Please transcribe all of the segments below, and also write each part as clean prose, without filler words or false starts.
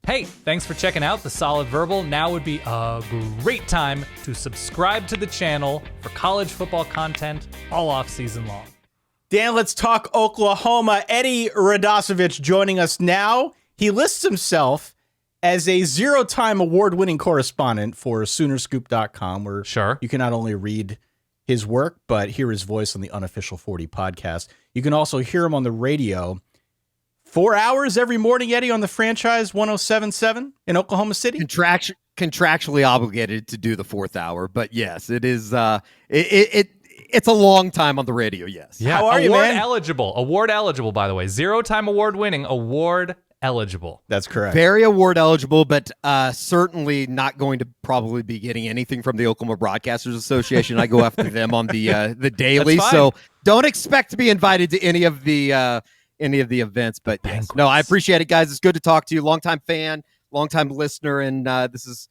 Hey, thanks for checking out The Solid Verbal. Now would be a great time to subscribe to the channel for college football content all off season long. Dan, let's talk Oklahoma. Eddie Radosevich joining us now. He lists himself as a zero-time award-winning correspondent for Soonerscoop.com, where you can not only read his work, but hear his voice on the Unofficial 40 podcast. You can also hear him on the radio 4 hours every morning, Eddie, on the franchise 107.7 in Oklahoma City. Contractually obligated to do the fourth hour, but yes, it is. It's a long time on the radio. Yes. Yeah. How are you, man? Award eligible, by the way. 0-time award winning. Award eligible. That's correct. Very award eligible, but certainly not going to probably be getting anything from the Oklahoma Broadcasters Association. I go after them on the daily, so don't expect to be invited to any of the events. But yes, no, I appreciate it, guys. It's good to talk to you. Longtime fan, longtime listener, and this is.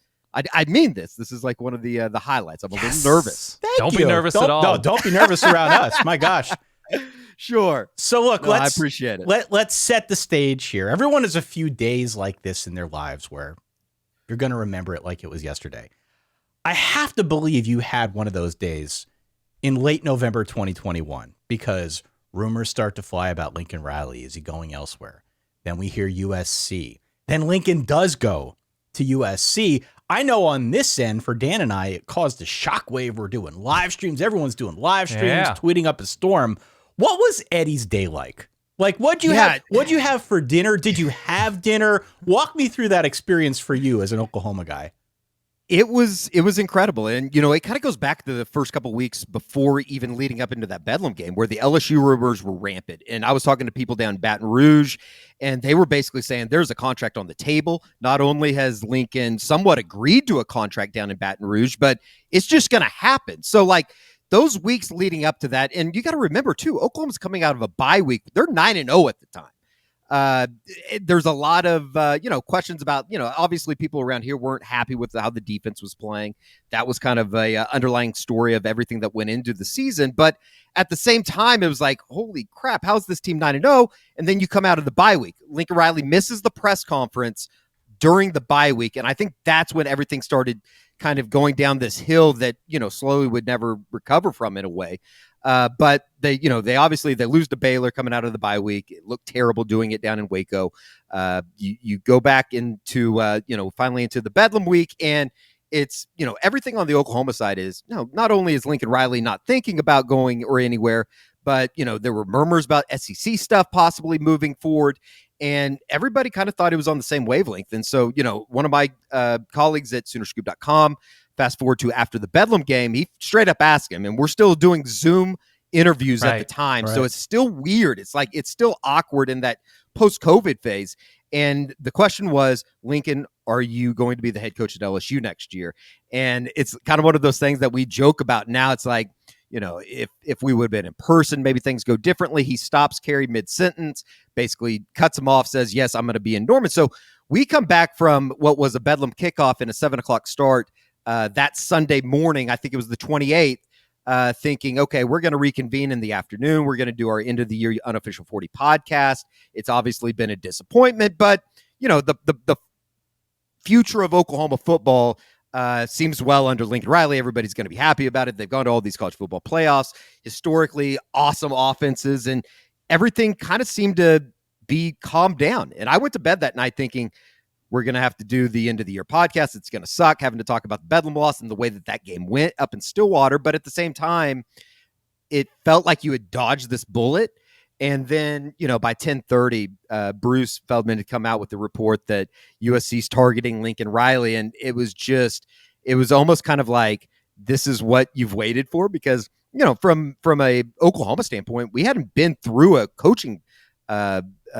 I mean this. This is like one of the highlights. I'm a little nervous. Don't be nervous at all. No, don't be nervous around us. My gosh. Sure. So look, I appreciate it. Let's set the stage here. Everyone has a few days like this in their lives where you're going to remember it like it was yesterday. I have to believe you had one of those days in late November 2021 because rumors start to fly about Lincoln Riley. Is he going elsewhere? Then we hear USC. Then Lincoln does go to USC. I know on this end, for Dan and I, it caused a shockwave. We're doing live streams. Everyone's doing live streams, tweeting up a storm. What was Eddie's day like? Like, what'd you have for dinner? Did you have dinner? Walk me through that experience for you as an Oklahoma guy. It was incredible. And, it kind of goes back to the first couple of weeks before even leading up into that Bedlam game where the LSU rumors were rampant. And I was talking to people down in Baton Rouge, and they were basically saying there's a contract on the table. Not only has Lincoln somewhat agreed to a contract down in Baton Rouge, but it's just going to happen. So, like, those weeks leading up to that, and you got to remember, too, Oklahoma's coming out of a bye week. They're 9-0 at the time. There's a lot of, questions about, obviously people around here weren't happy with how the defense was playing. That was kind of a underlying story of everything that went into the season. But at the same time, it was like, holy crap, how's this team 9-0? And then you come out of the bye week. Lincoln Riley misses the press conference during the bye week. And I think that's when everything started kind of going down this hill that, slowly would never recover from in a way. But they obviously lose to Baylor coming out of the bye week. It looked terrible doing it down in Waco. You go back into, finally into the Bedlam week, and it's, everything on the Oklahoma side is, not only is Lincoln Riley not thinking about going or anywhere, but, there were murmurs about SEC stuff possibly moving forward, and everybody kind of thought it was on the same wavelength. And so, one of my colleagues at Soonerscoop.com, fast forward to after the Bedlam game, he straight up asked him, and we're still doing Zoom interviews at the time. So it's still weird. It's like, it's still awkward in that post-COVID phase. And the question was, Lincoln, are you going to be the head coach at LSU next year? And it's kind of one of those things that we joke about now. It's like, if we would have been in person, maybe things go differently. He stops Carey mid-sentence, basically cuts him off, says, yes, I'm going to be in Norman. So we come back from what was a Bedlam kickoff and a 7:00 start that Sunday morning. I think it was the 28th, thinking, okay, we're going to reconvene in the afternoon. We're going to do our end of the year Unofficial 40 podcast. It's obviously been a disappointment, but the future of Oklahoma football seems well under Lincoln Riley. Everybody's going to be happy about it. They've gone to all these college football playoffs, historically awesome offenses, and everything kind of seemed to be calmed down. And I went to bed that night thinking, we're going to have to do the end of the year podcast. It's going to suck having to talk about the Bedlam loss and the way that game went up in Stillwater. But at the same time, it felt like you had dodged this bullet. And then, by 10:30, Bruce Feldman had come out with the report that USC's targeting Lincoln Riley. And it was almost kind of like, this is what you've waited for, because, from a Oklahoma standpoint, we hadn't been through a coaching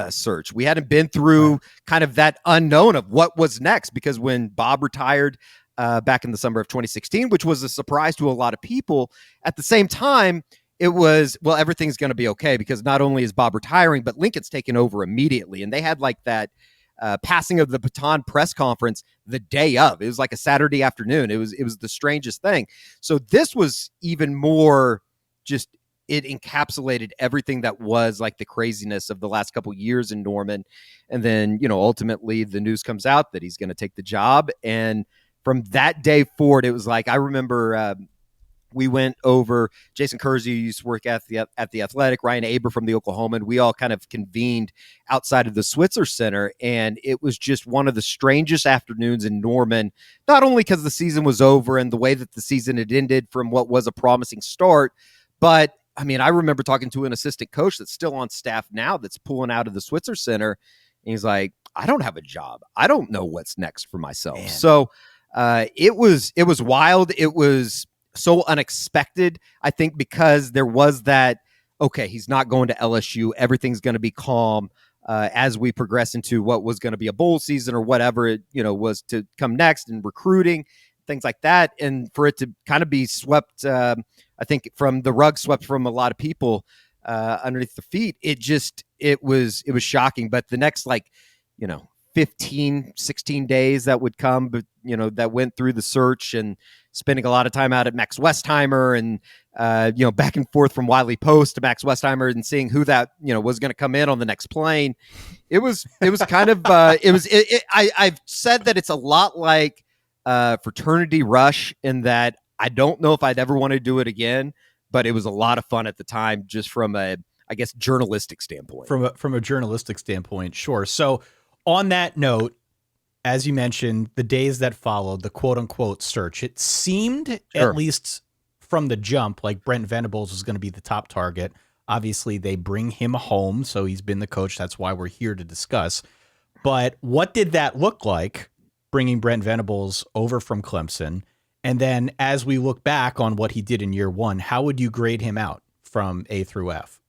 search. We hadn't been through kind of that unknown of what was next, because when Bob retired back in the summer of 2016, which was a surprise to a lot of people, at the same time, it was, well, everything's going to be okay, because not only is Bob retiring, but Lincoln's taken over immediately. And they had like that passing of the baton press conference the day of. It was like a Saturday afternoon. It was the strangest thing. So this was even more just it encapsulated everything that was like the craziness of the last couple years in Norman. And then, ultimately the news comes out that he's going to take the job. And from that day forward, it was like, I remember we went over, Jason Kersey used to work at the Athletic, Ryan Aber from the Oklahoman. We all kind of convened outside of the Switzer Center, and it was just one of the strangest afternoons in Norman, not only because the season was over and the way that the season had ended from what was a promising start, but I mean, I remember talking to an assistant coach that's still on staff now that's pulling out of the Switzer Center, and he's like, I don't have a job. I don't know what's next for myself. Man. So it was wild. It was so unexpected, I think, because there was that, okay, he's not going to LSU. Everything's going to be calm as we progress into what was going to be a bowl season or whatever it, was to come next, and recruiting, things like that. And for it to kind of be swept, I think from the rug swept from a lot of people underneath the feet, it was shocking. But the next 15, 16 days that would come, but that went through the search and spending a lot of time out at Max Westheimer and, back and forth from Wiley Post to Max Westheimer and seeing who that, was going to come in on the next plane. It was kind of, I've said that it's a lot like Fraternity Rush in that I don't know if I'd ever want to do it again, but it was a lot of fun at the time, just from a, I guess, journalistic standpoint. From a journalistic standpoint, sure. So on that note, as you mentioned, the days that followed, the quote-unquote search, it seemed, at least from the jump, like Brent Venables was going to be the top target. Obviously, they bring him home, so he's been the coach. That's why we're here to discuss. But what did that look like, bringing Brent Venables over from Clemson? And then as we look back on what he did in year one, how would you grade him out from A through F?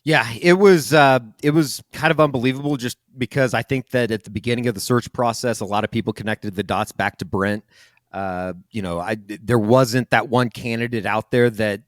Yeah, it was kind of unbelievable, just because I think that at the beginning of the search process, a lot of people connected the dots back to Brent. There wasn't that one candidate out there that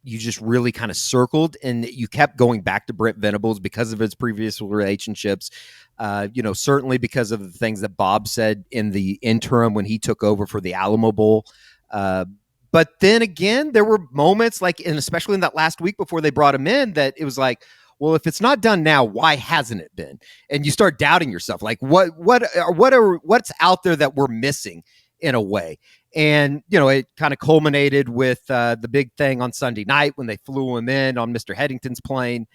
you just really kind of circled, and you kept going back to Brent Venables because of his previous relationships. Certainly because of the things that Bob said in the interim when he took over for the Alamo Bowl. But then again, there were moments and especially in that last week before they brought him in, that it was like, well, if it's not done now, why hasn't it been? And you start doubting yourself, like what's out there that we're missing in a way. And, it kind of culminated with the big thing on Sunday night when they flew him in on Mr. Headington's plane.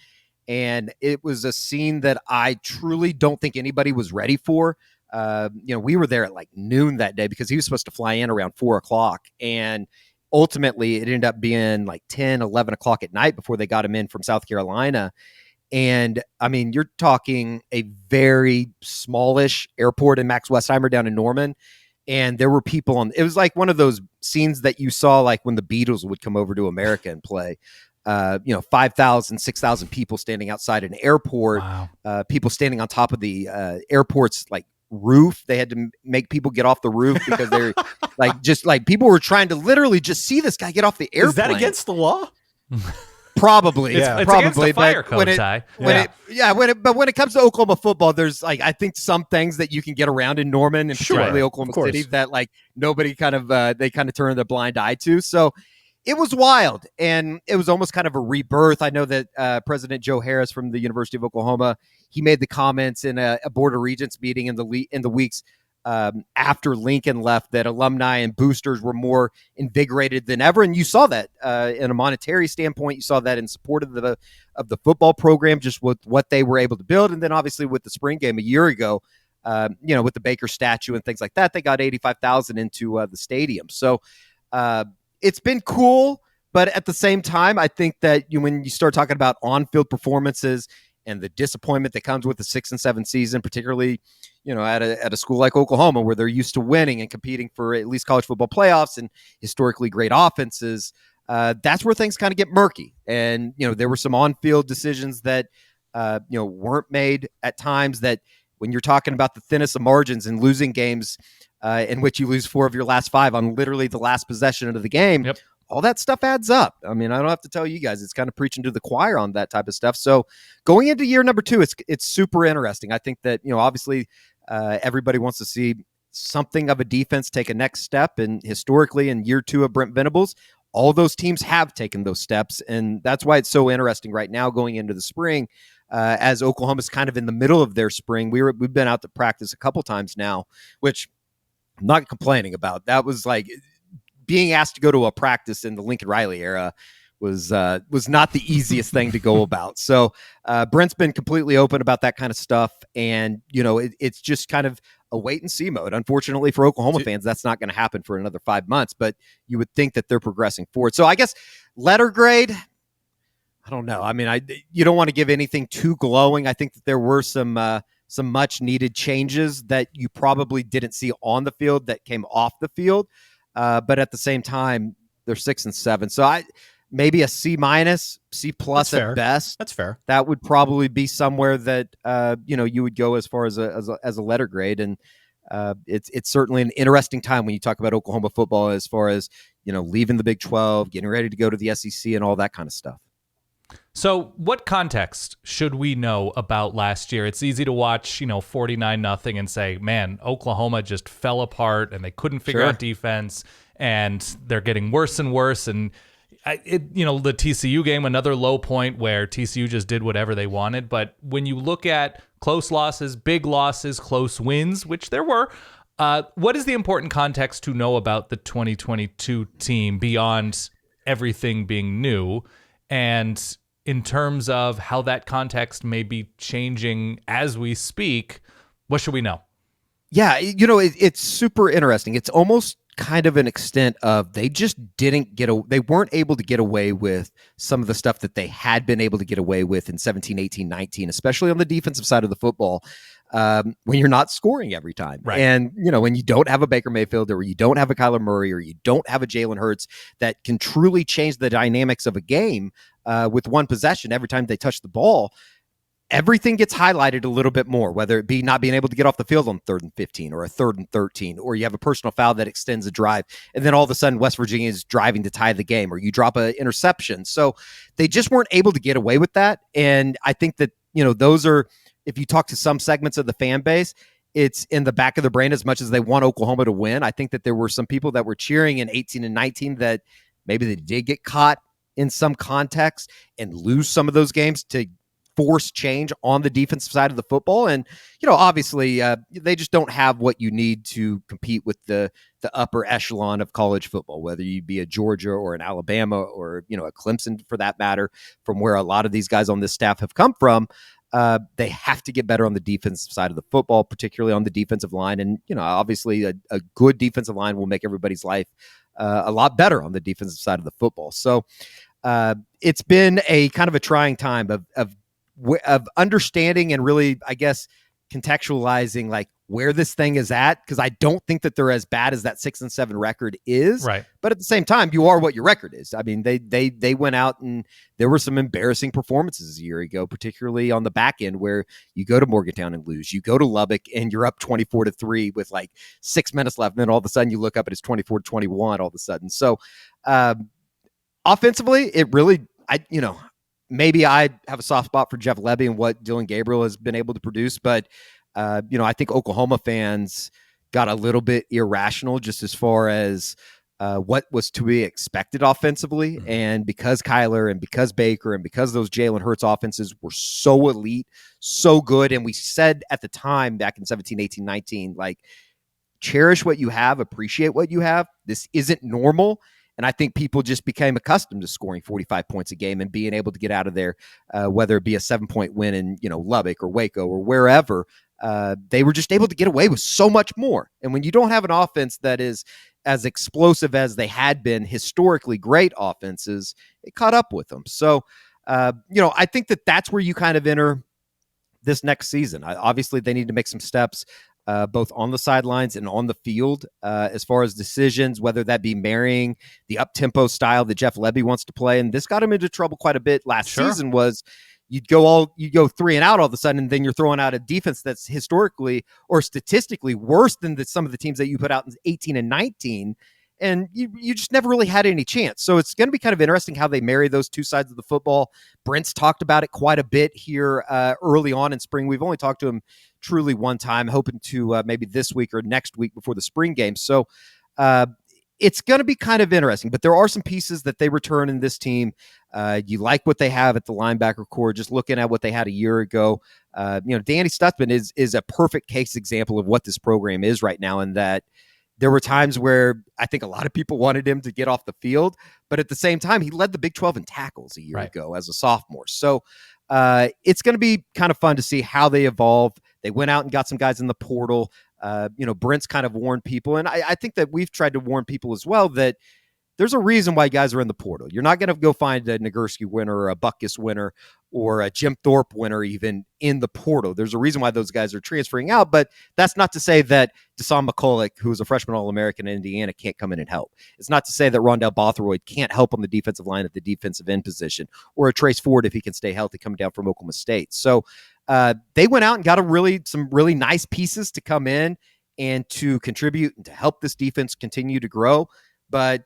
And it was a scene that I truly don't think anybody was ready for. We were there at noon that day because he was supposed to fly in around 4:00. And ultimately it ended up being 10, 11 o'clock at night before they got him in from South Carolina. And I mean, you're talking a very smallish airport in Max Westheimer down in Norman. And there were people it was like one of those scenes that you saw when the Beatles would come over to America and play. 5,000, 6,000 people standing outside an airport. Wow. People standing on top of the airport's roof. They had to make people get off the roof because they're people were trying to literally just see this guy get off the airplane. Is that against the law? Probably, it's probably. Against the fire code, Ty. But when it comes to Oklahoma football, there's I think some things that you can get around in Norman and particularly Oklahoma City that nobody kind of they kind of turn their blind eye to. So it was wild, and it was almost kind of a rebirth. I know that President Joe Harris from the University of Oklahoma, he made the comments in a Board of Regents meeting in the weeks after Lincoln left that alumni and boosters were more invigorated than ever, and you saw that in a monetary standpoint. You saw that in support of the football program, just with what they were able to build, and then obviously with the spring game a year ago, with the Baker statue and things like that, they got 85,000 into the stadium. So it's been cool, but at the same time, I think that when you start talking about on-field performances and the disappointment that comes with the 6 and 7 season, particularly, at a school like Oklahoma, where they're used to winning and competing for at least college football playoffs and historically great offenses, that's where things kind of get murky. And, there were some on-field decisions that, weren't made at times, that when you're talking about the thinnest of margins and losing games in which you lose 4 of your last 5 on literally the last possession of the game, yep, all that stuff adds up. I mean, I don't have to tell you guys, it's kind of preaching to the choir on that type of stuff. So going into year number 2, it's super interesting. I think that, obviously everybody wants to see something of a defense take a next step. And historically in year 2 of Brent Venables, all those teams have taken those steps, and that's why it's so interesting right now going into the spring. As Oklahoma's kind of in the middle of their spring, we've been out to practice a couple times now, which I'm not complaining about. That was like being asked to go to a practice in the Lincoln Riley era was not the easiest thing to go about. So Brent's been completely open about that kind of stuff, and it's just kind of a wait and see mode. Unfortunately for Oklahoma fans, that's not going to happen for another 5 months, but you would think that they're progressing forward. So I guess letter grade, I don't know. I mean, you don't want to give anything too glowing. I think that there were some much needed changes that you probably didn't see on the field that came off the field. But at the same time, they're 6 and 7. So maybe a C-, C+ at best. That's fair. That would probably be somewhere that you would go as far as a letter grade. And it's certainly an interesting time when you talk about Oklahoma football, as far as leaving the Big 12, getting ready to go to the SEC, and all that kind of stuff. So what context should we know about last year? It's easy to watch, 49-0 and say, man, Oklahoma just fell apart and they couldn't figure out defense and they're getting worse and worse. And the TCU game, another low point where TCU just did whatever they wanted. But when you look at close losses, big losses, close wins, which there were, what is the important context to know about the 2022 team beyond everything being new? And in terms of how that context may be changing as we speak, what should we know? Yeah, it's super interesting. It's almost kind of an extent of they just they weren't able to get away with some of the stuff that they had been able to get away with in 17, 18, 19, especially on the defensive side of the football. When you're not scoring every time. Right. And, when you don't have a Baker Mayfield, or you don't have a Kyler Murray, or you don't have a Jalen Hurts that can truly change the dynamics of a game with one possession every time they touch the ball, everything gets highlighted a little bit more, whether it be not being able to get off the field on 3rd and 15 or a 3rd and 13, or you have a personal foul that extends a drive, and then all of a sudden West Virginia is driving to tie the game, or you drop an interception. So they just weren't able to get away with that. And I think that, those are, if you talk to some segments of the fan base, it's in the back of their brain as much as they want Oklahoma to win. I think that there were some people that were cheering in 18 and 19 that maybe they did get caught in some context and lose some of those games to force change on the defensive side of the football. And, obviously they just don't have what you need to compete with the upper echelon of college football, whether you be a Georgia or an Alabama or, a Clemson for that matter, from where a lot of these guys on this staff have come from. They have to get better on the defensive side of the football, particularly on the defensive line. And, obviously a good defensive line will make everybody's life a lot better on the defensive side of the football. So it's been a kind of a trying time of understanding and really, I guess, contextualizing like where this thing is at, because I don't think that they're as bad as that 6 and 7 record is. Right. But at the same time, you are what your record is. I mean, they went out and there were some embarrassing performances a year ago, particularly on the back end, where you go to Morgantown and lose. You go to Lubbock and you're up 24-3 with like 6 minutes left, and then all of a sudden you look up and it's 24-21 all of a sudden. So offensively, it really, maybe I have a soft spot for Jeff Lebby and what Dylan Gabriel has been able to produce, but I think Oklahoma fans got a little bit irrational just as far as what was to be expected offensively. Mm-hmm. And because Kyler and because Baker and because those Jalen Hurts offenses were so elite, so good, and we said at the time back in 17, 18, 19, like, cherish what you have, appreciate what you have. This isn't normal. And I think people just became accustomed to scoring 45 points a game and being able to get out of there, whether it be a 7-point win in Lubbock or Waco or wherever. They were just able to get away with so much more. And when you don't have an offense that is as explosive as they had been, historically great offenses, it caught up with them. So, I think that that's where you kind of enter this next season. Obviously, they need to make some steps. Both on the sidelines and on the field, as far as decisions, whether that be marrying the up-tempo style that Jeff Lebby wants to play. And this got him into trouble quite a bit last season, was you go 3 and out all of a sudden, and then you're throwing out a defense that's historically or statistically worse than some of the teams that you put out in 18 and 19. And you just never really had any chance. So it's going to be kind of interesting how they marry those two sides of the football. Brent's talked about it quite a bit here early on in spring. We've only talked to him truly one time, hoping to maybe this week or next week before the spring game. So it's going to be kind of interesting, but there are some pieces that they return in this team. You like what they have at the linebacker core, just looking at what they had a year ago. Danny Stutzman is a perfect case example of what this program is right now, and that there were times where I think a lot of people wanted him to get off the field, but at the same time, he led the Big 12 in tackles a year ago as a sophomore. So it's going to be kind of fun to see how they evolve. They went out and got some guys in the portal. Brent's kind of warned people, and I think that we've tried to warn people as well that there's a reason why guys are in the portal. You're not going to go find a Nagurski winner or a Butkus winner or a Jim Thorpe winner even in the portal. There's a reason why those guys are transferring out, but that's not to say that Deshaun McCulloch, who's a freshman All-American in Indiana, can't come in and help. It's not to say that Rondell Bothroyd can't help on the defensive line at the defensive end position, or a Trace Ford if he can stay healthy coming down from Oklahoma State. So they went out and got some really nice pieces to come in and to contribute and to help this defense continue to grow. But,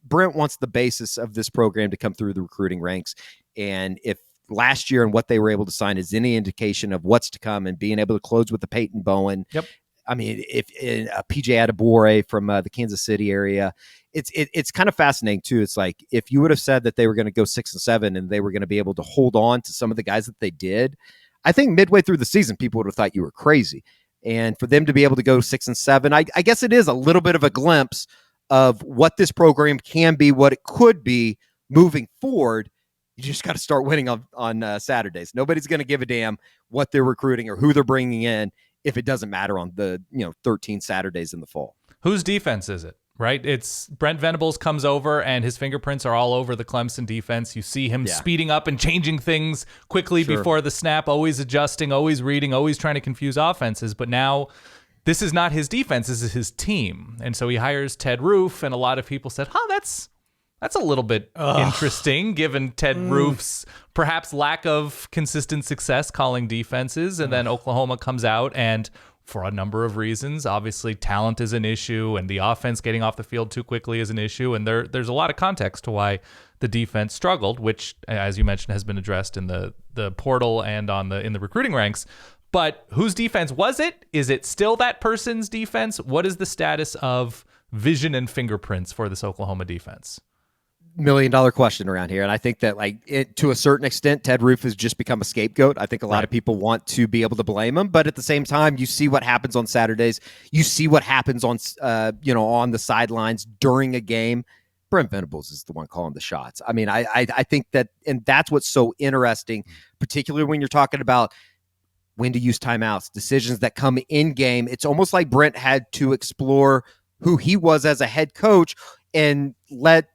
Brent wants the basis of this program to come through the recruiting ranks. And if last year and what they were able to sign is any indication of what's to come and being able to close with the Peyton Bowen, I mean, if PJ Adebore from the Kansas City area, it's kind of fascinating too. It's like, if you would have said that they were going to go 6-7 and they were going to be able to hold on to some of the guys that they did, I think midway through the season, people would have thought you were crazy. And for them to be able to go 6-7, I guess it is a little bit of a glimpse of what this program can be, what it could be moving forward. You just got to start winning on Saturdays. Nobody's going to give a damn what they're recruiting or who they're bringing in if it doesn't matter on the 13 Saturdays in the fall. Whose defense is it? Right? It's Brent Venables comes over and his fingerprints are all over the Clemson defense. You see him speeding up and changing things quickly before the snap, always adjusting, always reading, always trying to confuse offenses. But now this is not his defense, this is his team. And so he hires Ted Roof, and a lot of people said, that's a little bit interesting, given Ted Roof's perhaps lack of consistent success calling defenses. And then Oklahoma comes out, and for a number of reasons, obviously talent is an issue, and the offense getting off the field too quickly is an issue. And there's a lot of context to why the defense struggled, which, as you mentioned, has been addressed in the portal and in the recruiting ranks. But whose defense was it? Is it still that person's defense? What is the status of vision and fingerprints for this Oklahoma defense? $1 million question around here. And I think that to a certain extent, Ted Roof has just become a scapegoat. I think a lot of people want to be able to blame him, but at the same time, you see what happens on Saturdays. You see what happens on the sidelines during a game. Brent Venables is the one calling the shots. I mean, I think that, and that's what's so interesting, particularly when you're talking about when to use timeouts, decisions that come in game. It's almost like Brent had to explore who he was as a head coach and let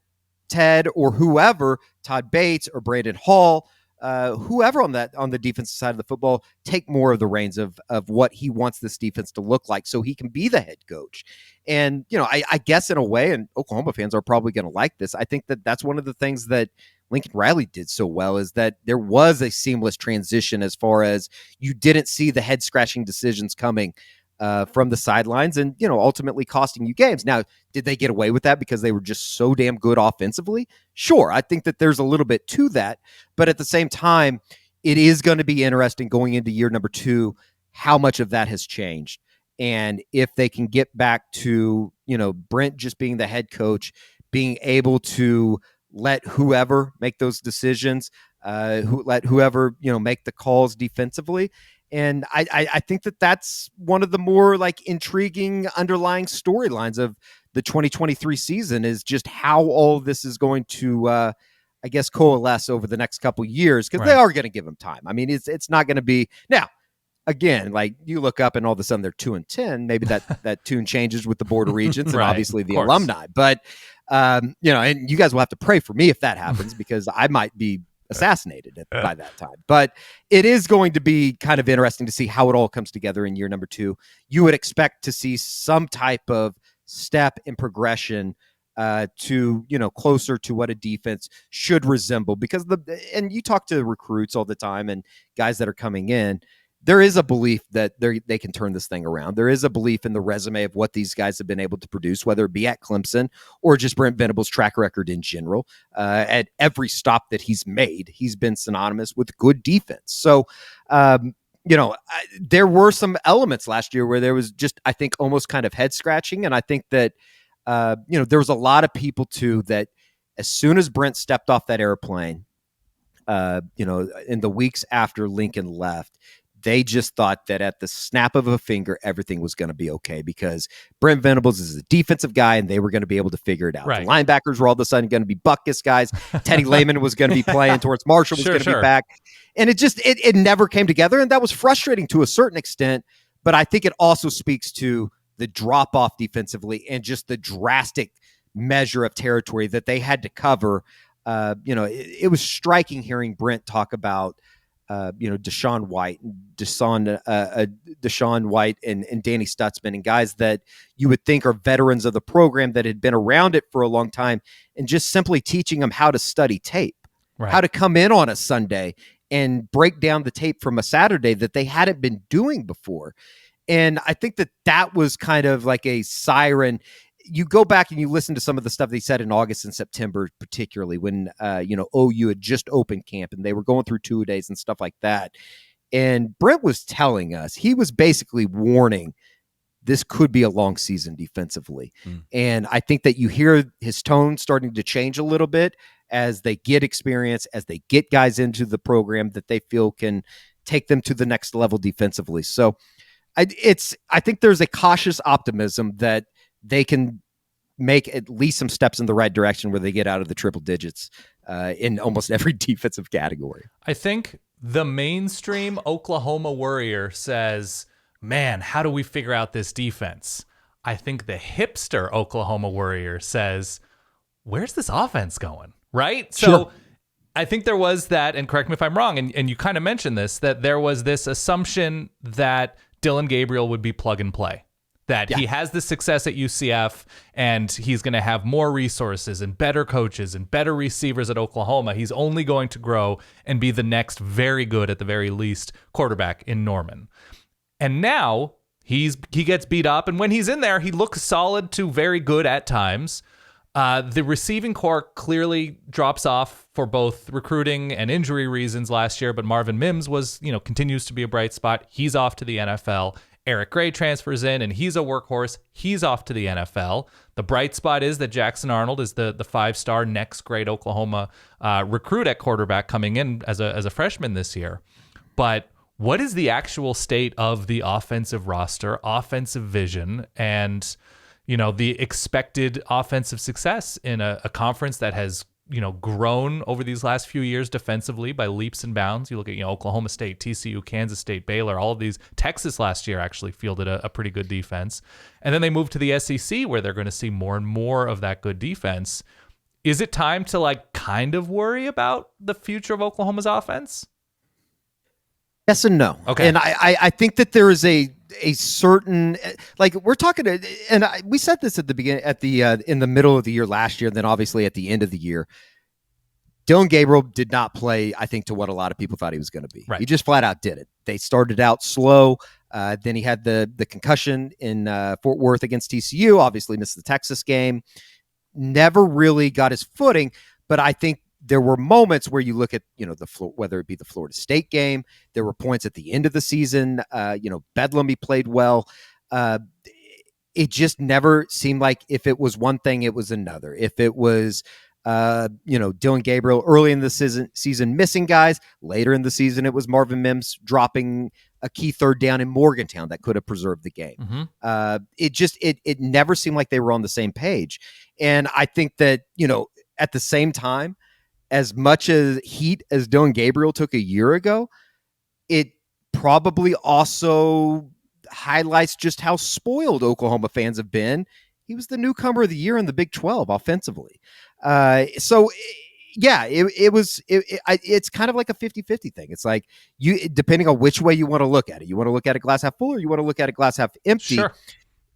Ted or whoever, Todd Bates or Braden Hall, whoever on the defensive side of the football, take more of the reins of what he wants this defense to look like so he can be the head coach. And, I guess in a way, and Oklahoma fans are probably going to like this, I think that that's one of the things that Lincoln Riley did so well, is that there was a seamless transition as far as you didn't see the head scratching decisions coming from the sidelines and, ultimately costing you games. Now, did they get away with that because they were just so damn good offensively? Sure. I think that there's a little bit to that, but at the same time, it is going to be interesting going into year number 2, how much of that has changed. And if they can get back to, Brent just being the head coach, being able to let whoever make those decisions, let whoever, make the calls defensively. And I think that that's one of the more intriguing underlying storylines of the 2023 season, is just how all this is going to, coalesce over the next couple years, because they are going to give them time. I mean, it's not going to be now. Again, you look up and all of a sudden they're 2-10. Maybe that tune changes with the Board of Regents and obviously the alumni. But and you guys will have to pray for me if that happens, because I might be assassinated by that time. But it is going to be kind of interesting to see how it all comes together in year number 2. You would expect to see some type of step in progression to closer to what a defense should resemble, because and you talk to recruits all the time and guys that are coming in. There is a belief that they can turn this thing around. There is a belief in the resume of what these guys have been able to produce, whether it be at Clemson or just Brent Venables' track record in general. At every stop that he's made, he's been synonymous with good defense. So, there were some elements last year where there was just, I think, almost kind of head scratching. And I think that there was a lot of people too that as soon as Brent stepped off that airplane, in the weeks after Lincoln left, they just thought that at the snap of a finger, everything was going to be okay because Brent Venables is a defensive guy and they were going to be able to figure it out. Right. The linebackers were all of a sudden going to be Butkus guys. Teddy Lehman was going to be playing. Torrance Marshall was going to be back. And it never came together. And that was frustrating to a certain extent. But I think it also speaks to the drop off defensively and just the drastic measure of territory that they had to cover. It was striking hearing Brent talk about, Deshaun White and Danny Stutzman and guys that you would think are veterans of the program that had been around it for a long time, and just simply teaching them how to study tape, how to come in on a Sunday and break down the tape from a Saturday that they hadn't been doing before. And I think that was kind of like a siren. You go back and you listen to some of the stuff they said in August and September, particularly when, OU had just opened camp and they were going through 2-a-days and stuff like that. And Brent was telling us, he was basically warning this could be a long season defensively. And I think that you hear his tone starting to change a little bit as they get experience, as they get guys into the program that they feel can take them to the next level defensively. So I think there's a cautious optimism that they can make at least some steps in the right direction where they get out of the triple digits in almost every defensive category. I think the mainstream Oklahoma Warrior says, man, how do we figure out this defense? I think the hipster Oklahoma Warrior says, where's this offense going? Right? So I think there was that, and correct me if I'm wrong, and you kind of mentioned this, that there was this assumption that Dylan Gabriel would be plug and play. That he has the success at UCF and he's going to have more resources and better coaches and better receivers at Oklahoma. He's only going to grow and be the next very good, at the very least, quarterback in Norman. And now he gets beat up, and when he's in there, he looks solid to very good at times. The receiving core clearly drops off for both recruiting and injury reasons last year, but Marvin Mims continues to be a bright spot. He's off to the NFL. Eric Gray transfers in, and he's a workhorse. He's off to the NFL. The bright spot is that Jackson Arnold is the 5-star next great Oklahoma recruit at quarterback coming in as a freshman this year. But what is the actual state of the offensive roster, offensive vision, and the expected offensive success in a conference that has grown over these last few years defensively by leaps and bounds? You look at Oklahoma State, TCU, Kansas State, Baylor, all of these. Texas last year actually fielded a pretty good defense. And then they moved to the SEC where they're going to see more and more of that good defense. Is it time to kind of worry about the future of Oklahoma's offense? Yes and no. Okay. And I think that there is a certain, we're talking, and we said this at the beginning, in the middle of the year last year, and then obviously at the end of the year. Dylan Gabriel did not play, I think, to what a lot of people thought he was going to be. Right. He just flat out did it. They started out slow. Then he had the concussion in Fort Worth against TCU, obviously missed the Texas game. Never really got his footing, but I think there were moments where you look at, whether it be the Florida State game, there were points at the end of the season, Bedlam, he played well. It just never seemed like if it was one thing, it was another. If it was, Dylan Gabriel early in the season missing guys, later in the season, it was Marvin Mims dropping a key third down in Morgantown that could have preserved the game. Mm-hmm. It never seemed like they were on the same page. And I think that, at the same time, as much as heat as Dylan Gabriel took a year ago, it probably also highlights just how spoiled Oklahoma fans have been. He was the newcomer of the year in the Big 12 offensively. It's kind of like a 50-50 thing. It's like depending on which way you want to look at it. You want to look at it glass half full, or you want to look at it glass half empty. Sure.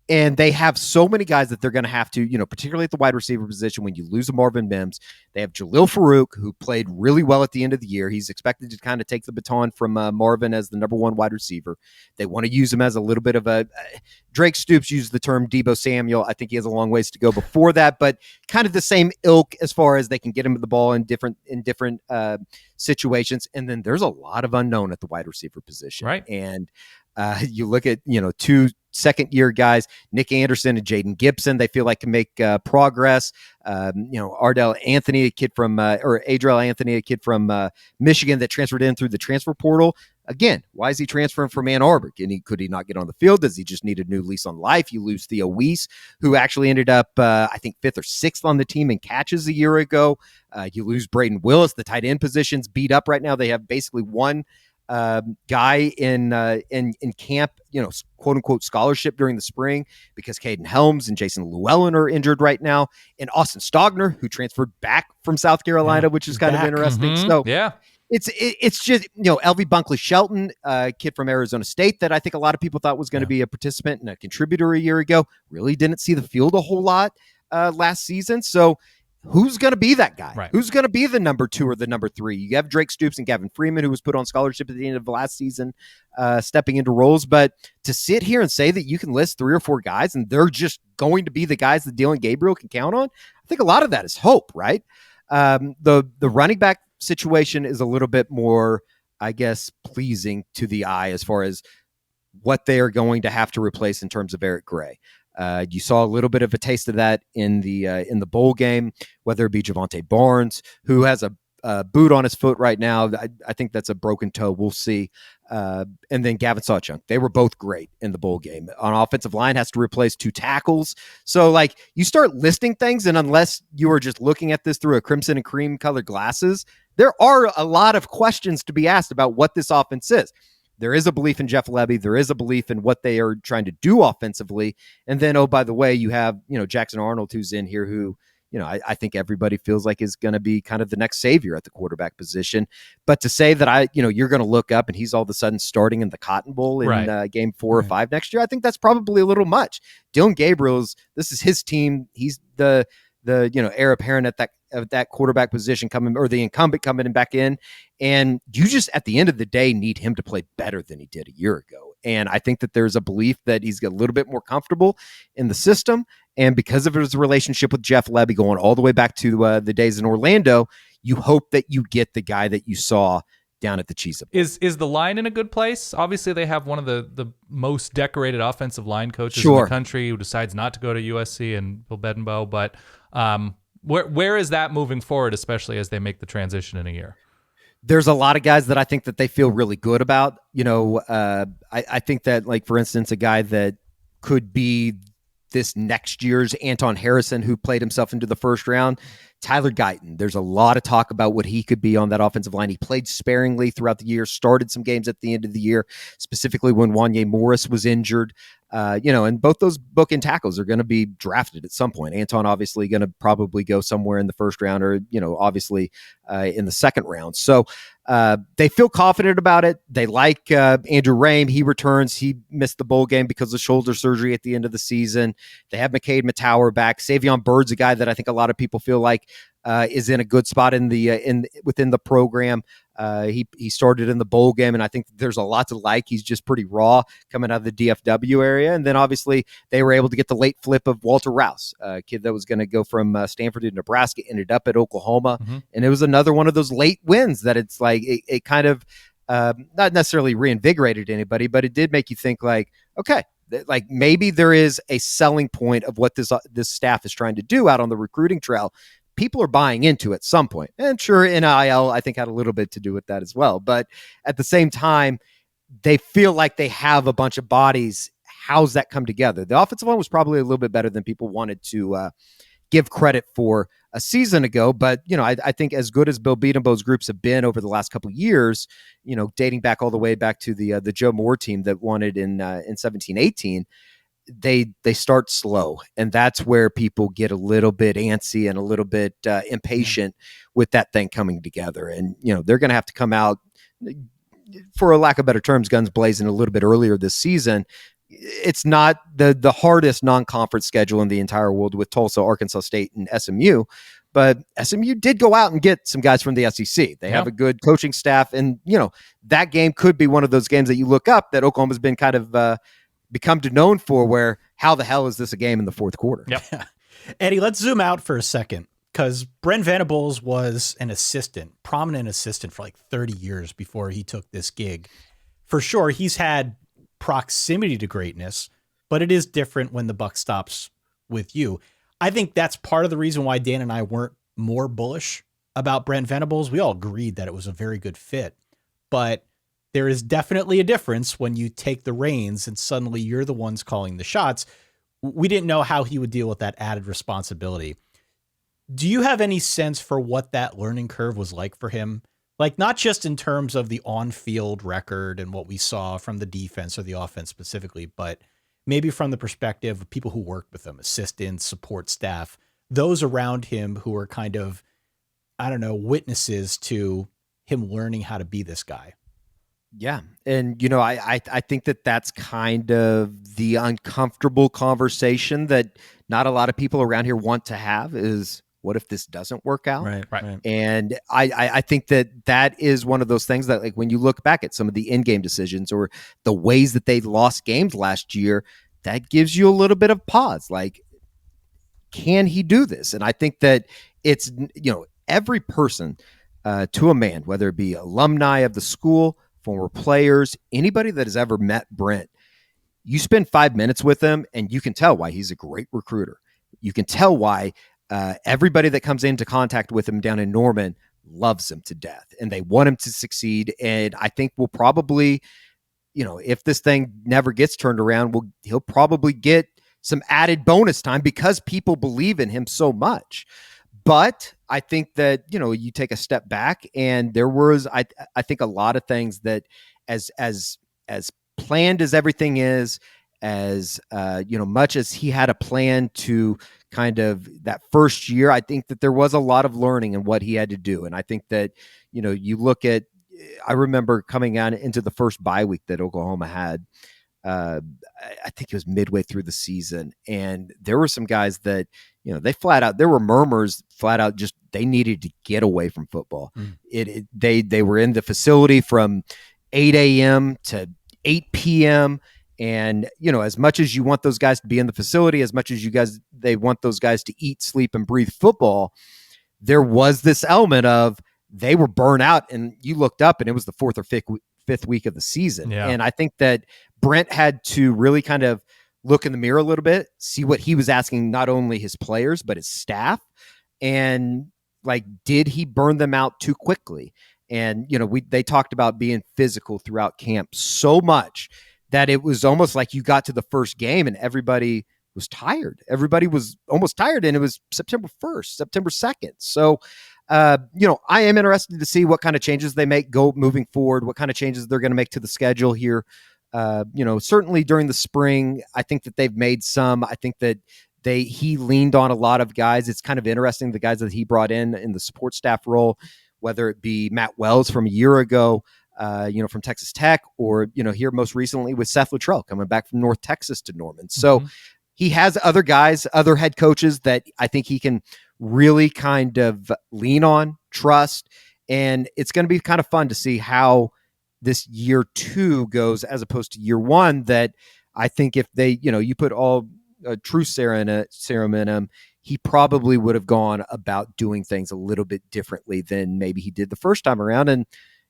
And they have so many guys that they're going to have to, particularly at the wide receiver position, when you lose a Marvin Mims. They have Jalil Farouk, who played really well at the end of the year. He's expected to kind of take the baton from Marvin as the number one wide receiver. They want to use him as a little bit of a Drake Stoops used the term Debo Samuel. I think he has a long ways to go before that, but kind of the same ilk as far as they can get him the ball in different situations. And then there's a lot of unknown at the wide receiver position. Right. And You look at, two second-year guys, Nick Anderson and Jaden Gibson, they feel like can make progress. Adriel Anthony, a kid from Michigan that transferred in through the transfer portal. Again, why is he transferring from Ann Arbor? Could he not get on the field? Does he just need a new lease on life? You lose Theo Weiss, who actually ended up, I think, 5th or 6th on the team in catches a year ago. You lose Braden Willis. The tight end position's beat up right now. They have basically one guy in camp, quote unquote scholarship during the spring because Caden Helms and Jason Llewellyn are injured right now, and Austin Stogner, who transferred back from South Carolina, which is kind of interesting. Mm-hmm. So yeah, it's just, LV Bunkley Shelton, kid from Arizona State that I think a lot of people thought was going to be a participant and a contributor a year ago, really didn't see the field a whole lot last season. So who's going to be that guy? Right. Who's going to be the number 2 or the number 3? You have Drake Stoops and Gavin Freeman, who was put on scholarship at the end of last season, stepping into roles. But to sit here and say that you can list 3 or 4 guys and they're just going to be the guys that Dylan Gabriel can count on, I think a lot of that is hope, right? The running back situation is a little bit more, I guess, pleasing to the eye as far as what they are going to have to replace in terms of Eric Gray. You saw a little bit of a taste of that in the bowl game, whether it be Javonte Barnes, who has a boot on his foot right now. I think that's a broken toe. We'll see. And then Gavin Sawchuk. They were both great in the bowl game. On offensive line, has to replace 2 tackles. So, you start listing things, and unless you are just looking at this through a crimson and cream colored glasses, there are a lot of questions to be asked about what this offense is. There is a belief in Jeff Lebby. There is a belief in what they are trying to do offensively. And then, oh, by the way, you have, Jackson Arnold, who's in here, who, I think everybody feels like is going to be kind of the next savior at the quarterback position. But to say that you're going to look up and he's all of a sudden starting in the Cotton Bowl in game 4 or 5 next year, I think that's probably a little much. Dylan Gabriel's, this is his team. He's the heir apparent at that quarterback position coming, or the incumbent coming back in. And you just, at the end of the day, need him to play better than he did a year ago. And I think that there's a belief that he's a little bit more comfortable in the system. And because of his relationship with Jeff Lebby going all the way back to the days in Orlando, you hope that you get the guy that you saw down at the Cheez-It Bowl. Is the line in a good place? Obviously, they have one of the most decorated offensive line coaches in the country who decides not to go to USC and Bill Bedenbaugh. But where is that moving forward, especially as they make the transition in a year? There's a lot of guys that I think that they feel really good about. I think that, for instance, a guy that could be this next year's Anton Harrison, who played himself into the first round, Tyler Guyton. There's a lot of talk about what he could be on that offensive line. He played sparingly throughout the year, started some games at the end of the year, specifically when Wanye Morris was injured. And both those bookend tackles are going to be drafted at some point. Anton obviously going to probably go somewhere in the first round, or, obviously in the second round. So they feel confident about it. They like Andrew Rame. He returns. He missed the bowl game because of shoulder surgery at the end of the season. They have McCade Matauer back. Savion Bird's a guy that I think a lot of people feel like is in a good spot within the program. He started in the bowl game, and I think there's a lot to like. He's just pretty raw coming out of the DFW area. And then obviously they were able to get the late flip of Walter Rouse, a kid that was going to go from Stanford to Nebraska, ended up at Oklahoma. Mm-hmm. And it was another one of those late wins that it's like it kind of not necessarily reinvigorated anybody, but it did make you think okay, maybe there is a selling point of what this staff is trying to do out on the recruiting trail. People are buying into at some point. And sure, NIL, I think, had a little bit to do with that as well. But at the same time, they feel like they have a bunch of bodies. How's that come together? The offensive line was probably a little bit better than people wanted to give credit for a season ago. But, I think as good as Bill Bedenbaugh's groups have been over the last couple of years, dating back all the way back to the Joe Moore team that won it in 17-18, they start slow, and that's where people get a little bit antsy and a little bit impatient with that thing coming together. And they're going to have to come out, for a lack of better terms, guns blazing a little bit earlier this season. It's not the hardest non-conference schedule in the entire world with Tulsa, Arkansas State, and SMU, but SMU did go out and get some guys from the SEC. They have a good coaching staff, and that game could be one of those games that you look up that Oklahoma's been kind of become known for, where how the hell is this a game in the fourth quarter? Yep. Eddie, let's zoom out for a second, because Brent Venables was an prominent assistant for 30 years before he took this gig. For sure, he's had proximity to greatness, but it is different when the buck stops with you. I think that's part of the reason why Dan and I weren't more bullish about Brent Venables. We all agreed that it was a very good fit, but there is definitely a difference when you take the reins and suddenly you're the ones calling the shots. We didn't know how he would deal with that added responsibility. Do you have any sense for what that learning curve was like for him? Like, not just in terms of the on-field record and what we saw from the defense or the offense specifically, but maybe from the perspective of people who worked with him, assistants, support staff, those around him who are kind of, I don't know, witnesses to him learning how to be this guy. Yeah. And, I think that that's kind of the uncomfortable conversation that not a lot of people around here want to have is, what if this doesn't work out? Right. And I think that is one of those things that, like, when you look back at some of the in-game decisions or the ways that they lost games last year, that gives you a little bit of pause. Like, can he do this? And I think that it's, every person to a man, whether it be alumni of the school, former players, anybody that has ever met Brent, you spend 5 minutes with him and you can tell why he's a great recruiter. You can tell why everybody that comes into contact with him down in Norman loves him to death and they want him to succeed. And I think we'll probably, if this thing never gets turned around, he'll probably get some added bonus time because people believe in him so much. But I think that, you take a step back and there was, I think a lot of things that as planned as everything is, as much as he had a plan to kind of that first year, I think that there was a lot of learning in what he had to do. And I think that, you look at, I remember coming on into the first bye week that Oklahoma had, I think it was midway through the season. And there were some guys that, there were murmurs flat out, just, they needed to get away from football. They were in the facility from 8 a.m. to 8 p.m. And, as much as you want those guys to be in the facility, as much as they want those guys to eat, sleep, and breathe football, there was this element of they were burnt out, and you looked up and it was the fourth or fifth week of the season. Yeah. And I think that Brent had to really kind of look in the mirror a little bit, see what he was asking, not only his players, but his staff. And like, did he burn them out too quickly? And, they talked about being physical throughout camp so much that it was almost like you got to the first game and everybody was tired. Everybody was almost tired. And it was September 1st, September 2nd. So, I am interested to see what kind of changes they make moving forward, what kind of changes they're going to make to the schedule here. Certainly during the spring, I think that they've made some. I think that he leaned on a lot of guys. It's kind of interesting, the guys that he brought in the support staff role, whether it be Matt Wells from a year ago, from Texas Tech, or, here most recently with Seth Luttrell coming back from North Texas to Norman. So he has other guys, other head coaches that I think he can really kind of lean on, trust. And it's going to be kind of fun to see how this year 2 goes as opposed to year 1, that I think if they, you put all true serum in him, he probably would have gone about doing things a little bit differently than maybe he did the first time around. And,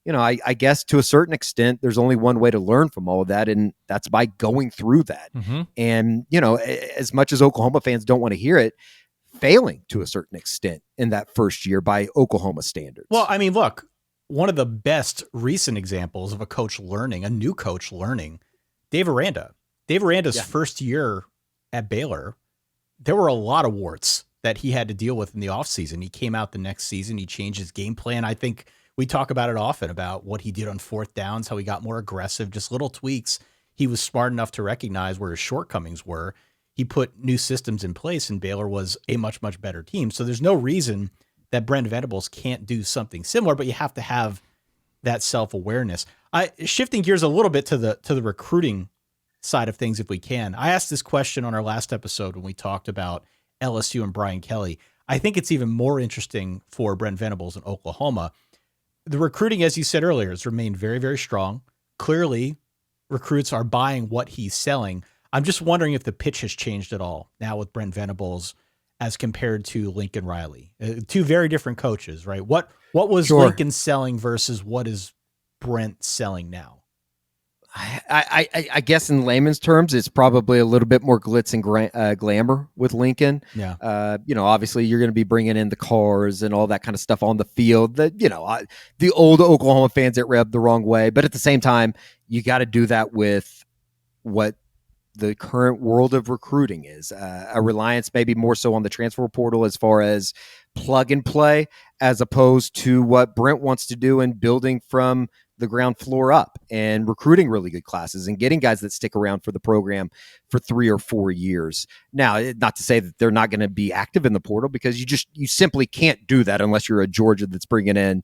I guess to a certain extent, there's only one way to learn from all of that, and that's by going through that. And, as much as Oklahoma fans don't want to hear it, failing to a certain extent in that first year by Oklahoma standards. Well, I mean, look, one of the best recent examples of a new coach learning, Dave Aranda. Dave Aranda's first year at Baylor, there were a lot of warts that he had to deal with in the offseason. He came out the next season, he changed his game plan. I think we talk about it often, about what he did on fourth downs, how he got more aggressive, just little tweaks. He was smart enough to recognize where his shortcomings were. He put new systems in place, and Baylor was a much, much better team. So there's no reason that Brent Venables can't do something similar, but you have to have that self-awareness. Shifting gears a little bit to the recruiting side of things, if we can. I asked this question on our last episode when we talked about LSU and Brian Kelly. I think it's even more interesting for Brent Venables in Oklahoma. The recruiting, as you said earlier, has remained very, very strong. Clearly, recruits are buying what he's selling. I'm just wondering if the pitch has changed at all now with Brent Venables as compared to Lincoln Riley. Two very different coaches, right? What was Lincoln selling versus what is Brent selling now? I guess in layman's terms, it's probably a little bit more glitz and glamour with Lincoln. Yeah. Obviously you're going to be bringing in the cars and all that kind of stuff on the field that, the old Oklahoma fans that rub the wrong way. But at the same time, you got to do that with what the current world of recruiting is, a reliance maybe more so on the transfer portal as far as plug and play, as opposed to what Brent wants to do in building from the ground floor up and recruiting really good classes and getting guys that stick around for the program for 3 or 4 years. Now, not to say that they're not going to be active in the portal, because you simply can't do that unless you're a Georgia that's bringing in,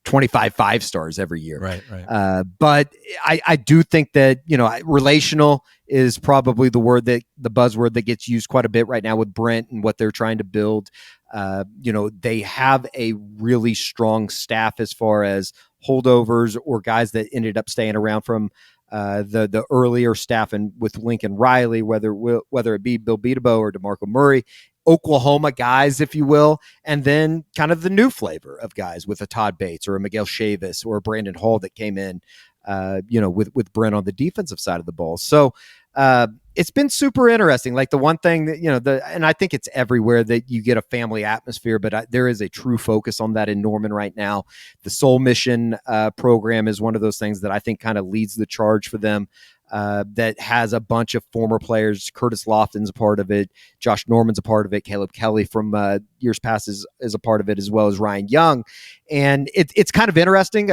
25 5-stars every year. Right. But I do think that, relational is probably the buzzword that gets used quite a bit right now with Brent and what they're trying to build. They have a really strong staff as far as holdovers or guys that ended up staying around from the earlier staff, and with Lincoln Riley, whether it be Bill Beatabo or DeMarco Murray, Oklahoma guys, if you will, and then kind of the new flavor of guys with a Todd Bates or a Miguel Chavis or a Brandon Hall that came in, with Brent on the defensive side of the ball. So it's been super interesting. Like the one thing that, and I think it's everywhere that you get a family atmosphere, but there is a true focus on that in Norman right now. The Soul Mission program is one of those things that I think kind of leads the charge for them. That has a bunch of former players. Curtis Lofton's a part of it. Josh Norman's a part of it. Caleb Kelly from years past is a part of it, as well as Ryan Young. And it's kind of interesting,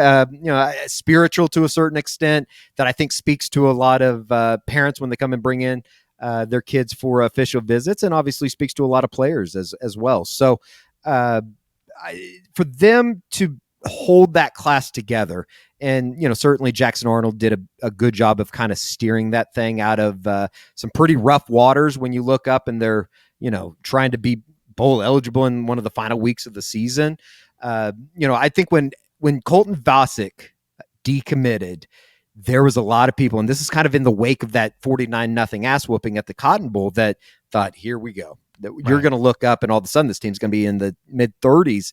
spiritual to a certain extent, that I think speaks to a lot of parents when they come and bring in their kids for official visits, and obviously speaks to a lot of players as well. So for them to hold that class together, and certainly Jackson Arnold did a good job of kind of steering that thing out of some pretty rough waters when you look up and they're trying to be bowl eligible in one of the final weeks of the season. I think when Colton Vasek decommitted, there was a lot of people, and this is kind of in the wake of that 49-0 ass whooping at the Cotton Bowl, that thought, here we go. You're going to look up and all of a sudden this team's going to be in the mid 30s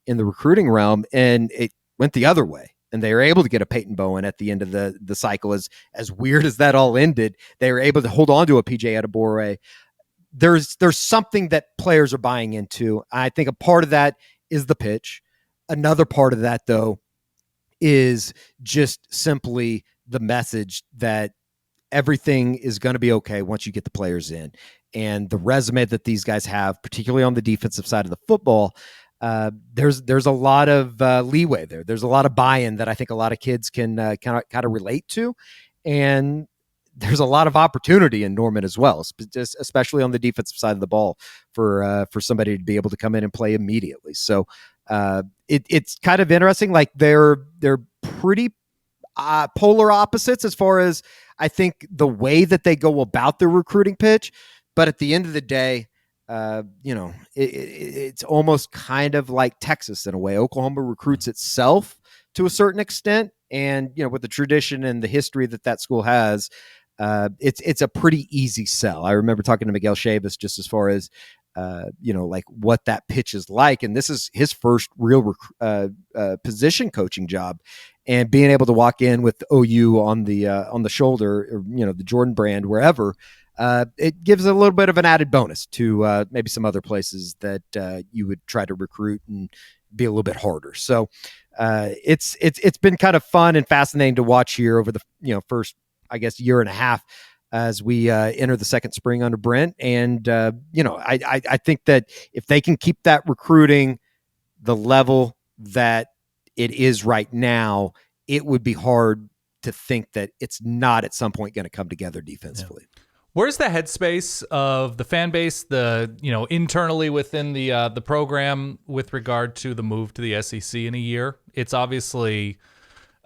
in the recruiting realm. And it went the other way. And they were able to get a Peyton Bowen at the end of the cycle. As weird as that all ended, they were able to hold on to a PJ Adebore. There's something that players are buying into. I think a part of that is the pitch. Another part of that, though, is just simply the message that everything is going to be okay once you get the players in. And the resume that these guys have, particularly on the defensive side of the football, there's a lot of leeway there. There's a lot of buy-in that I think a lot of kids can kind of relate to, and there's a lot of opportunity in Norman as well, especially on the defensive side of the ball for somebody to be able to come in and play immediately. So it's kind of interesting. Like they're pretty polar opposites as far as I think the way that they go about their recruiting pitch, but at the end of the day, it's almost kind of like Texas in a way. Oklahoma recruits itself to a certain extent, and with the tradition and the history that school has, it's a pretty easy sell. I remember talking to Miguel Chavis just as far as like what that pitch is like, and this is his first real position coaching job, and being able to walk in with OU on the shoulder, or, the Jordan brand, wherever. It gives a little bit of an added bonus to maybe some other places that you would try to recruit and be a little bit harder. So it's been kind of fun and fascinating to watch here over the first, I guess, year and a half as we enter the second spring under Brent. And I think that if they can keep that recruiting the level that it is right now, it would be hard to think that it's not at some point going to come together defensively. Yeah. Where's the headspace of the fan base, internally within the program with regard to the move to the SEC in a year? It's obviously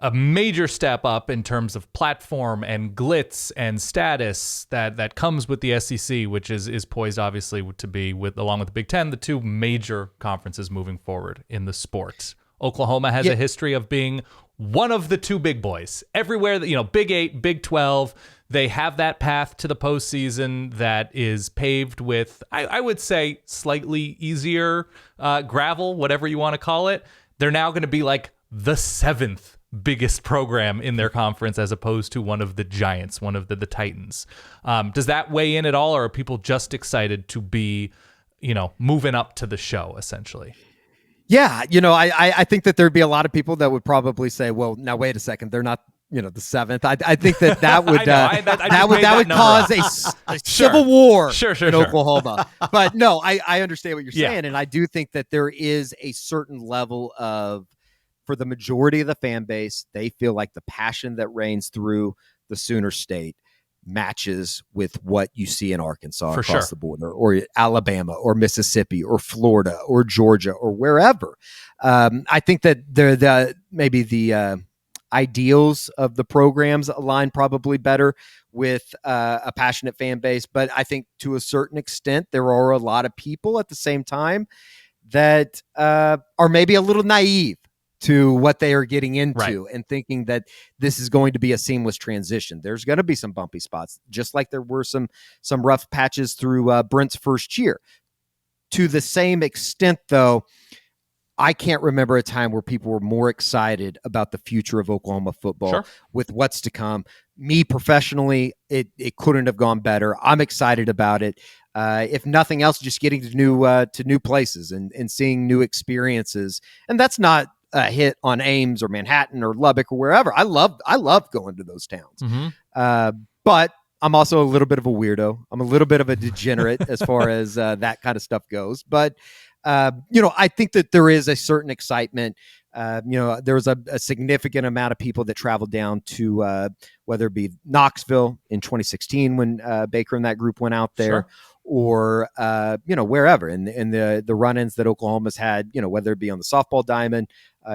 a major step up in terms of platform and glitz and status that comes with the SEC, which is poised obviously to be, along with the Big Ten, the two major conferences moving forward in the sport. Oklahoma has a history of being one of the two big boys everywhere. Big 8, Big 12. They have that path to the postseason that is paved with, I would say, slightly easier gravel, whatever you want to call it. They're now going to be like the 7th biggest program in their conference as opposed to one of the giants, one of the Titans. Does that weigh in at all, or are people just excited to be, moving up to the show essentially? Yeah, I think that there'd be a lot of people that would probably say, well, now wait a second, they're not, the seventh. I think that would that would cause a civil war in Oklahoma. But no, I understand what you're saying, and I do think that there is a certain level of, for the majority of the fan base, they feel like the passion that reigns through the Sooner State matches with what you see in Arkansas across the border, or Alabama, or Mississippi, or Florida, or Georgia, or wherever. I think that maybe the ideals of the programs align probably better with a passionate fan base, but I think to a certain extent there are a lot of people at the same time that are maybe a little naive to what they are getting into, and thinking that this is going to be a seamless transition. There's going to be some bumpy spots, just like there were some rough patches through Brent's first year. To the same extent, though, I can't remember a time where people were more excited about the future of Oklahoma football with what's to come. Me professionally, it couldn't have gone better. I'm excited about it. If nothing else, just getting to new places and seeing new experiences. And that's not a hit on Ames or Manhattan or Lubbock or wherever. I love going to those towns. But I'm also a little bit of a weirdo. I'm a little bit of a degenerate as far as that kind of stuff goes. But I think that there is a certain excitement. There was a significant amount of people that traveled down to whether it be Knoxville in 2016 when Baker and that group went out there, or wherever, and the run-ins that Oklahoma's had, whether it be on the softball diamond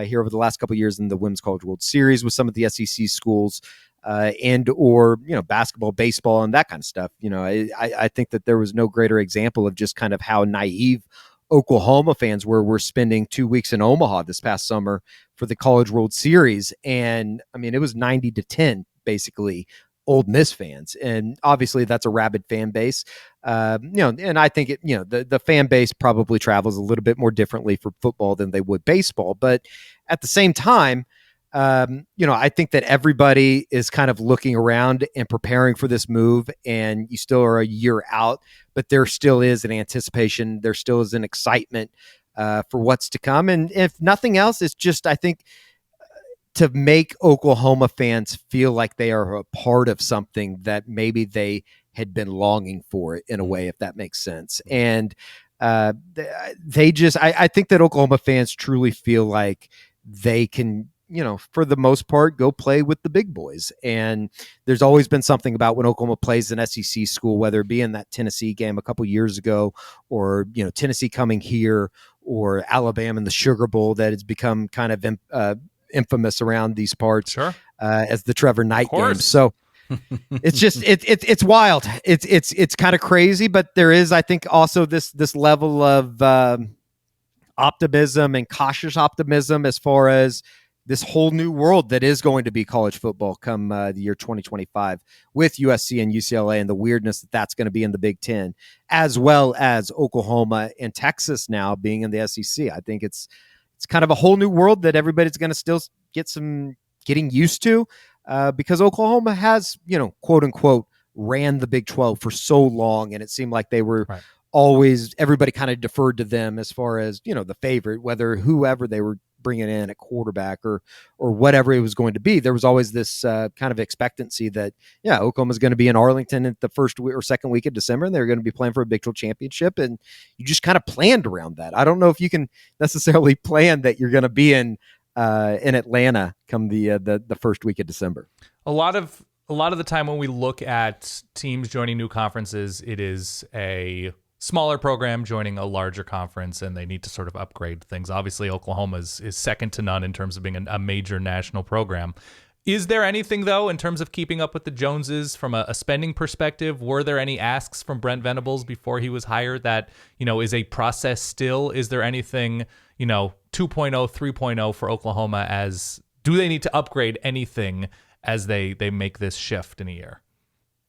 here over the last couple of years in the Women's College World Series with some of the SEC schools, and or basketball, baseball, and that kind of stuff. I think that there was no greater example of just kind of how naive Oklahoma fans were spending 2 weeks in Omaha this past summer for the College World Series. And I mean, it was 90-10, basically, Ole Miss fans. And obviously that's a rabid fan base. And I think the fan base probably travels a little bit more differently for football than they would baseball. But at the same time, I think that everybody is kind of looking around and preparing for this move, and you still are a year out, but there still is an anticipation. There still is an excitement for what's to come. And if nothing else, it's just, I think, to make Oklahoma fans feel like they are a part of something that maybe they had been longing for in a way, if that makes sense. And they just, I think that Oklahoma fans truly feel like they can, for the most part, go play with the big boys. And there's always been something about when Oklahoma plays an SEC school, whether it be in that Tennessee game a couple years ago, or, Tennessee coming here, or Alabama in the Sugar Bowl, that has become kind of infamous around these parts as the Trevor Knight game. So it's just, it's wild. It's kind of crazy, but there is, I think, also this level of optimism and cautious optimism as far as this whole new world that is going to be college football come the year 2025 with USC and UCLA, and the weirdness that's going to be in the Big Ten, as well as Oklahoma and Texas now being in the SEC. I think it's kind of a whole new world that everybody's going to still get some getting used to, because Oklahoma has, quote unquote, ran the Big 12 for so long, and it seemed like they were always, everybody kind of deferred to them as far as, the favorite, whether whoever they were bringing in at quarterback or whatever it was going to be. There was always this kind of expectancy that, Oklahoma's going to be in Arlington at the first or second week of December, and they're going to be playing for a Big 12 championship. And you just kind of planned around that. I don't know if you can necessarily plan that you're going to be in Atlanta come the first week of December. A lot of the time when we look at teams joining new conferences, it is a smaller program joining a larger conference, and they need to sort of upgrade things. Obviously, Oklahoma is second to none in terms of being a major national program. Is there anything, though, in terms of keeping up with the Joneses from a spending perspective? Were there any asks from Brent Venables before he was hired that, is a process still? Is there anything, 2.0, 3.0 for Oklahoma, as do they need to upgrade anything as they make this shift in a year?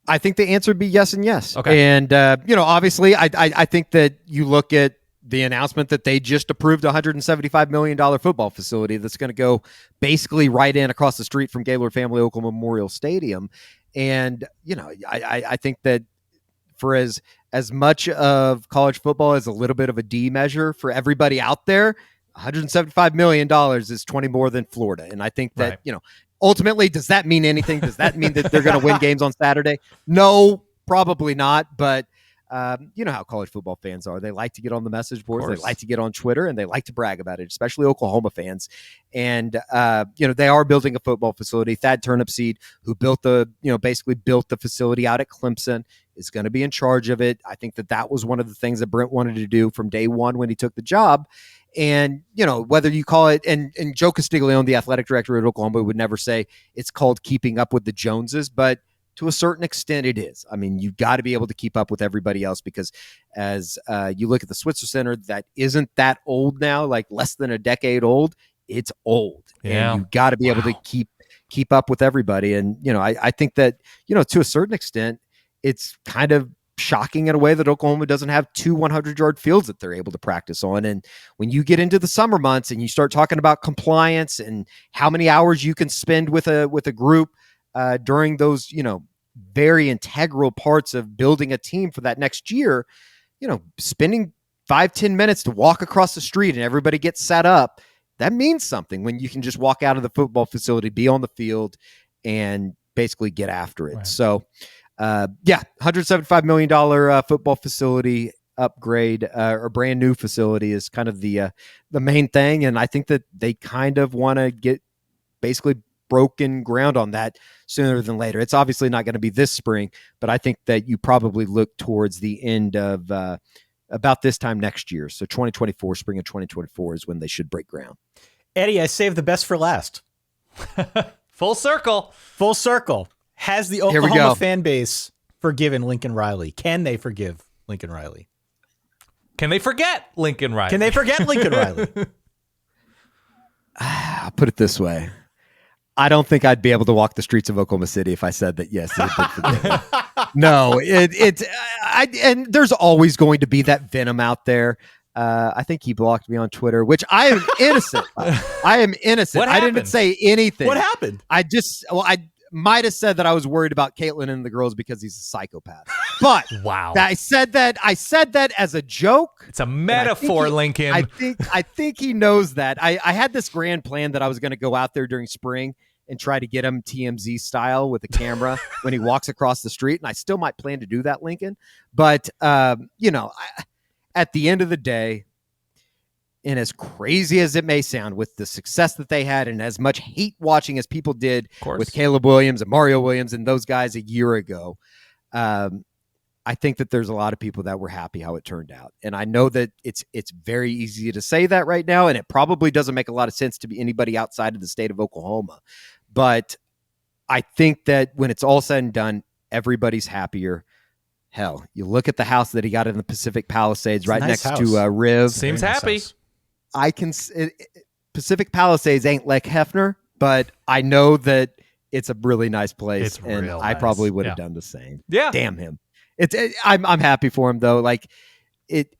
I think the answer would be yes and yes. Okay. And, obviously, I think that you look at the announcement that they just approved a $175 million football facility that's going to go basically right in across the street from Gaylord Family Oakland Memorial Stadium. And, I think that for as much of college football as a little bit of a D measure for everybody out there, $175 million is 20 more than Florida. And I think that, ultimately, does that mean anything? Does that mean that they're going to win games on Saturday? No, probably not. But you know how college football fans are. They like to get on the message boards. They like to get on Twitter, and they like to brag about it, especially Oklahoma fans. And, they are building a football facility. Thad Turnipseed, who basically built the facility out at Clemson, is going to be in charge of it. I think that was one of the things that Brent wanted to do from day one when he took the job. And, whether you call it, and Joe Castiglione, the athletic director at Oklahoma, would never say it's called keeping up with the Joneses, but to a certain extent it is. I mean, you've got to be able to keep up with everybody else, because as you look at the Switzer Center, that isn't that old now, like less than a decade old. It's old. Yeah. And you've got to be able to keep up with everybody. And, I think that, to a certain extent, it's kind of shocking in a way that Oklahoma doesn't have 2 100-yard fields that they're able to practice on. And when you get into the summer months and you start talking about compliance and how many hours you can spend with a group during those, very integral parts of building a team for that next year, spending 5-10 minutes to walk across the street and everybody gets set up, that means something when you can just walk out of the football facility, be on the field, and basically get after it. Right. So, $175 million football facility upgrade or brand new facility is kind of the main thing. And I think that they kind of want to get basically broken ground on that sooner than later. It's obviously not going to be this spring, but I think that you probably look towards the end of about this time next year. So 2024, spring of 2024 is when they should break ground. Eddie, I saved the best for last. Full circle. Full circle. Has the Oklahoma fan base forgiven Lincoln Riley? Can they forgive Lincoln Riley? Can they forget Lincoln Riley? Can they forget Lincoln Riley? I'll put it this way. I don't think I'd be able to walk the streets of Oklahoma City if I said that, yes, it had been forgiven. No, and there's always going to be that venom out there. I think he blocked me on Twitter, which I am innocent. I am innocent. What I happened? didn't say anything. What happened? I might have said that I was worried about Caitlin and the girls because he's a psychopath. But wow, I said that as a joke. It's a metaphor, Lincoln. I think he knows that. I had this grand plan that I was going to go out there during spring and try to get him TMZ style with the camera when he walks across the street. And I still might plan to do that, Lincoln. But, at the end of the day, and as crazy as it may sound, with the success that they had and as much hate watching as people did with Caleb Williams and Mario Williams and those guys a year ago, I think that there's a lot of people that were happy how it turned out. And I know that it's very easy to say that right now, and it probably doesn't make a lot of sense to be anybody outside of the state of Oklahoma. But I think that when it's all said and done, everybody's happier. Hell, you look at the house that he got in the Pacific Palisades right next to Riv. Seems happy. Pacific Palisades ain't like Hefner, but I know that it's a really nice place, it's and real I nice. probably would have done the same. Yeah, damn him. I'm happy for him though. Like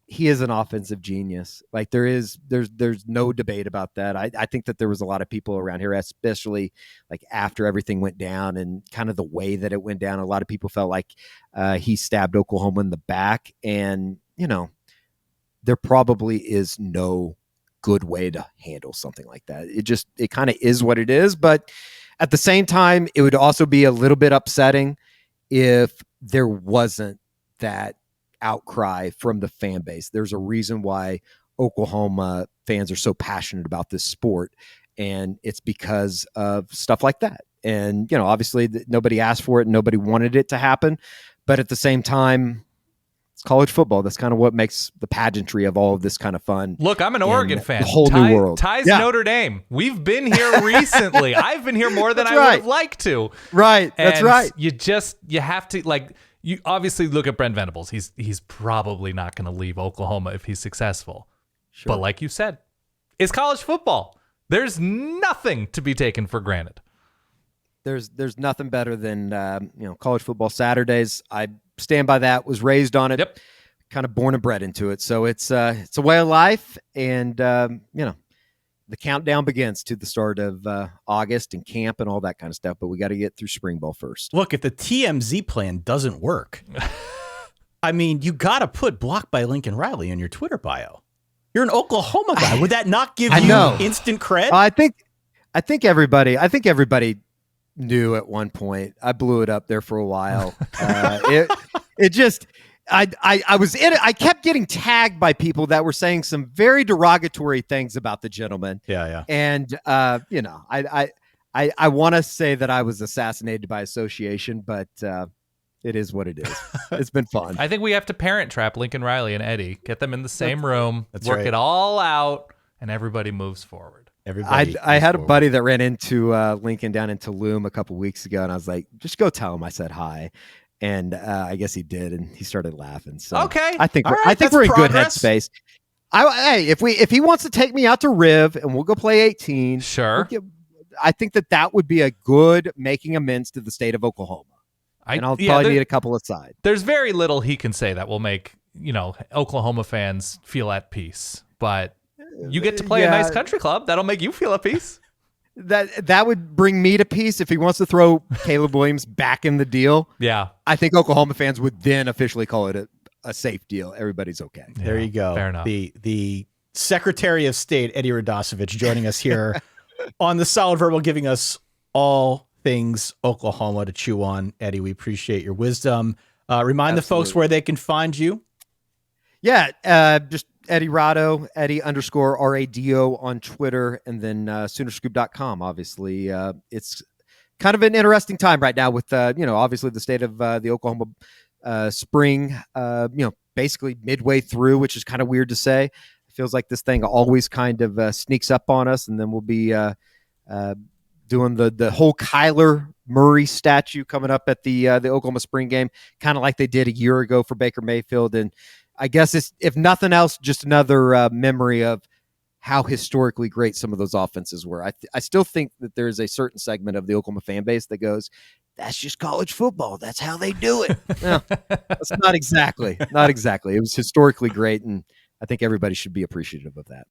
he is an offensive genius. Like there's no debate about that. I think that there was a lot of people around here, especially like after everything went down and kind of the way that it went down. A lot of people felt like he stabbed Oklahoma in the back, and there probably is no good way to handle something like that. It kind of is what it is. But at the same time, it would also be a little bit upsetting if there wasn't that outcry from the fan base. There's a reason why Oklahoma fans are so passionate about this sport, and it's because of stuff like that. And, obviously nobody asked for it and nobody wanted it to happen. But at the same time, it's college football. That's kind of what makes the pageantry of all of this kind of fun. Look, I'm an Oregon fan. The whole new world. Ties Notre Dame. We've been here recently. I've been here more than I would have liked to. Right. That's right. You have to, you obviously look at Brent Venables. He's probably not going to leave Oklahoma if he's successful. Sure. But like you said, it's college football. There's nothing to be taken for granted. There's nothing better than college football Saturdays. I stand by that. Was raised on it. Yep. kind of born and bred into it. So it's a way of life, and the countdown begins to the start of August and camp and all that kind of stuff. But we got to get through spring ball first. Look, if the TMZ plan doesn't work, I mean, you got to put blocked by Lincoln Riley in your Twitter bio. You're an Oklahoma guy. Would that not give you instant cred? I think everybody knew at one point. I blew it up there for a while. It just. I was in it. I kept getting tagged by people that were saying some very derogatory things about the gentleman. Yeah. And I want to say that I was assassinated by association, but it is what it is. It's been fun. I think we have to parent trap Lincoln Riley and Eddie. Get them in the same room. Work right. it all out, and everybody moves forward. I had a buddy that ran into Lincoln down in Tulum a couple weeks ago, and I was like, just go tell him I said hi. And I guess he did, and he started laughing. So okay, I think we're in good headspace. If he wants to take me out to Riv and we'll go play 18, sure. I think that would be a good making amends to the state of Oklahoma. And I'll probably need a couple of sides. There's very little he can say that will make Oklahoma fans feel at peace. But you get to play a nice country club that'll make you feel at peace. That would bring me to peace if he wants to throw Caleb Williams back in the deal. Yeah. I think Oklahoma fans would then officially call it a safe deal. Everybody's okay. Yeah, there you go. Fair enough. The Secretary of State, Eddie Radosevich, joining us here on the Solid Verbal, giving us all things Oklahoma to chew on. Eddie, we appreciate your wisdom. Remind the folks where they can find you. Yeah, just Eddie Rado, Eddie_RADO on Twitter, and then Soonerscoop.com. Obviously, it's kind of an interesting time right now with, obviously the state of the Oklahoma spring, basically midway through, which is kind of weird to say. It feels like this thing always kind of sneaks up on us, and then we'll be doing the whole Kyler Murray statue coming up at the Oklahoma spring game, kind of like they did a year ago for Baker Mayfield. And I guess it's, if nothing else, just another memory of how historically great some of those offenses were. I still think that there's a certain segment of the Oklahoma fan base that goes, that's just college football. That's how they do it. No, that's not exactly. It was historically great, and I think everybody should be appreciative of that.